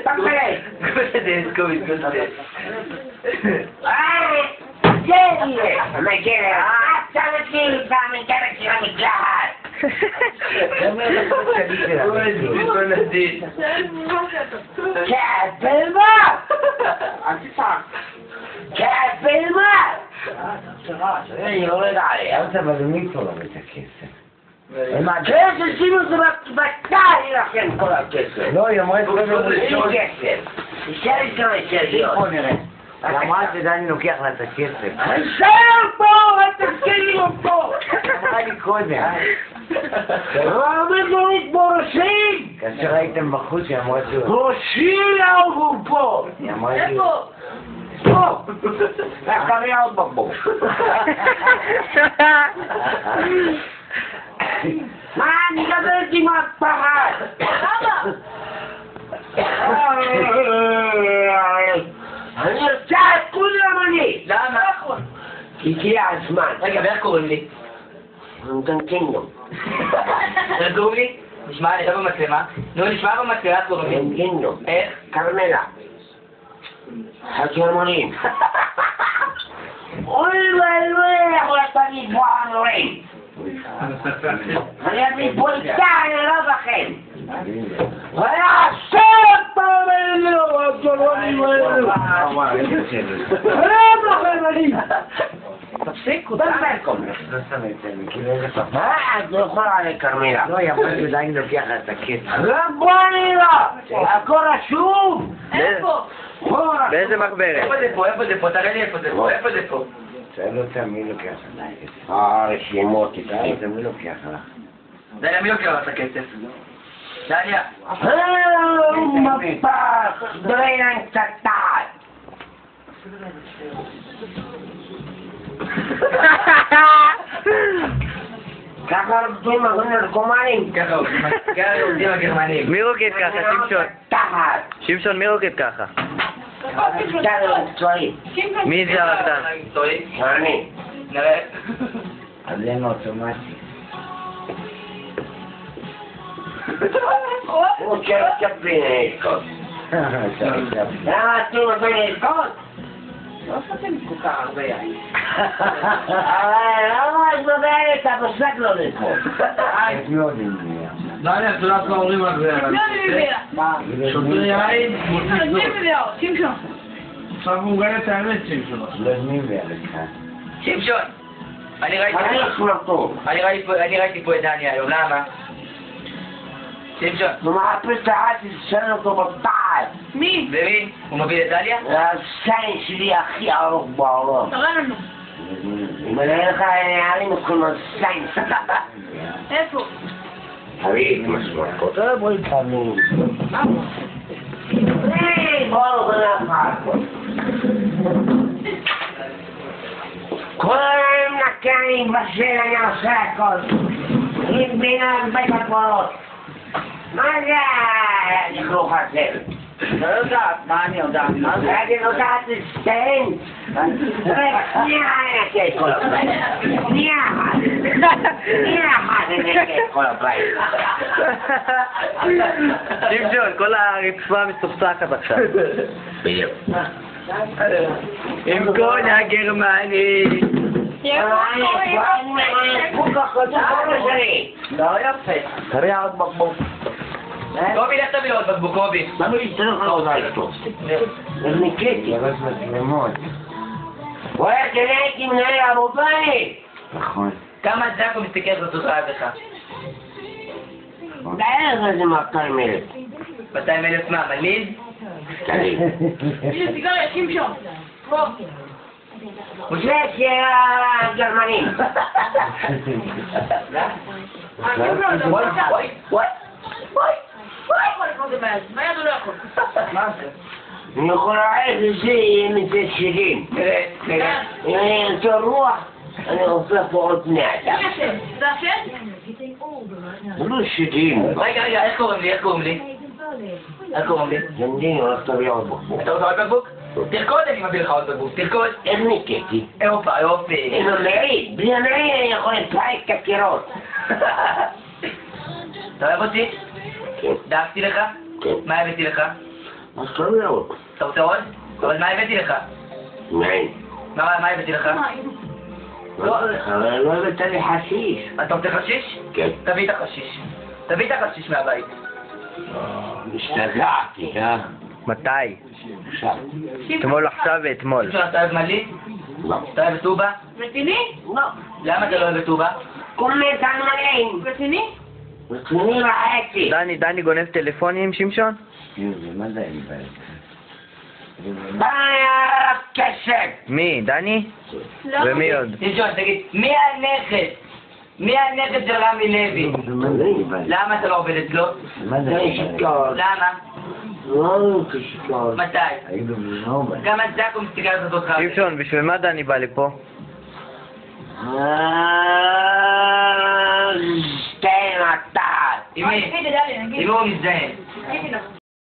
Pagpalay! Gusto din. Ay! Jerry! May Jerry! At sa natin sa aming karakteramig lahat! Gusto na din. Kapil mo! Kapil mo! Io dai, אתה מזמין פה את הכסף. הכסף שינו זה מתי לכם כל הכסף? לא, היא אמרה את זה אין כסף. תשאל את זה לשאלות. פה נראה. היא אמרה שדני לוקח לה את הכסף. נשאר פה, אל תזכירי לו פה! אמרה לי קודם. הרבה דברים פה ראשי! כאשר הייתם בחוץ היא אמרה שהוא... ראשי הוא פה! היא אמרה לי... פה! איך קריא עוד בבוק? מה אני מדברת עם הפחד? למה? אני רוצה את כולם אני! למה? כי הגיע הזמן. רגע, ואיך קוראים לי? גנג'ינו. איך קוראים לי? נשמע, נראה במצלמה. נו, נשמע במצלמה, קוראים לי. גנג'ינו. איך? כרמלה. הגרמנים. אוי ואלוהי, יכול להגיד בוא הנורים. אני אביא פה איתה, אני לא בכם. היה עשרת פעמים אלו, הגרמנים האלו. לא בכם אני. תפסיקו, במקום. לא שם את זה, כאילו איזה פעם. מה? את לא יכולה לכרמלה. לא, היא אמרה שדני לוקח לה את הכסף. בוא נראה. הכל רשום. איפה? באיזה מחברת? איפה זה פה? איפה זה פה? תראה לי איפה זה פה? איפה זה פה? שאל אותה מי לוקח לה את הכסף. רשימות שאל איתי. אותה מי לוקח לה. דניה, מי לוקח לך את הכסף? דניה. מפח, דרינן קטן. ככה רוקדים הנרקומנים. ככה עובדים הגרמנים. מי רוקד ככה, שמשון? תחת. שמשון, מי רוקד ככה? הרקדן המקצועי. מי זה הרקדן? אני. נראה. אז אין אוטומטי. הוא צ'פלין העסקות. למה אסור לבן העסקות? לא עשיתם כל כך הרבה יין. אבל למה את מדברת? אתה בסק לא לפה. את מי עוד נמניה? דניה, את יודעת מה אומרים על זה? שוטר יין, מוסיף זאת. עכשיו הוא מגלה את האמת שלו. לא נמניה לך. שמשון! אני ראיתי פה את דניה היום, למה? שמשון. הוא מחפש את האט שתשאל אותו בבעל. מי? ומי? הוא מביא את דליה? זה הסיין שלי הכי ארוך בעולם. תראה לנו. אם אני אראה לך נערים יכולים לסיין. איפה? תביא את משמעותות. בואי תביא. בואו נלך. כל היום נקני בשל אני עושה הכל. עם בינה בית הקברות. מה זה הלכלוך הזה? לא יודעת, מה אני יודעת? מה זה? אני יודעת להסתיים. שנייה אני נקה את כל הבית. שנייה אחת אני נקה את כל הבית. שמשון, כל הרצפה מסופסחת עכשיו. בדיוק. עם כל הגרמני. לא יפה. תראה עוד בקבוק. קובי, לך תביא עוד בקבוק, קובי. למה להשתלח לך עוד איתו? אז נקטי. ירש מצלמות. הוא היה קנאתי מנהל ערובני. נכון. כמה זקו מסתכל זאת אותך עד לך? בערך איזה 200,000. 200,000 מה, מליד? תגיד. הנה סיגריה, שמשון. בוא. זה שהגרמנים. ביד הוא לא יכול. מה זה? אני יכול להעיד את זה עם זה שדים. נראה. אם אני אמצא רוח, אני הופך פה עוד בני אדם. זה השד? זה לא שדים. רגע, איך קוראים לי? איך קוראים לי? גנג'ינו, הולך תביא עוד בקבוק. אתה רוצה עוד בקבוק? תרקוד, אני מביא לך עוד בקבוק. תרקוד. איך נקטי? יופי. עם המעיד. בלי המעיד אני יכול לפרק את הקירות. אתה אוהב אותי? כן. דאגתי לך? כן. מה הבאתי לך? משכורת. אתה רוצה עוד? אבל מה הבאתי לך? מעין. מה הבאתי לך? לא הבאת לי חשיש. אתה רוצה חשיש? כן. תביא את החשיש. תביא את החשיש מהבית. השתגעתי, מתי? עכשיו. אתמול עכשיו ואתמול. שמשון, אתה אוהב מלי? לא. אתה אוהב טובה? רציני? לא. למה אתה לא אוהב טובה? קומץ על מלאים. רציני? רציני וחצי. דני גונב טלפונים, שמשון? מה זה אין בעיה? ביי הרב כסף. מי? דני? לא. ומי עוד? שמשון, תגיד, מי הנכד? מי הנכד של רמי לוי? מה זה אין בעיה? למה אתה לא עובד אצלו? מה זה זה אין בעיה? שיכור. למה? לא שיכור. מתי? היינו בנובה. גם את זקו מסתכלת על אותך. שמשון, בשביל מה דני בא לפה? שתי מתת. עם מי? תגיד, דלי, נגיד. עם מי הוא מזדיין? תגידי לו.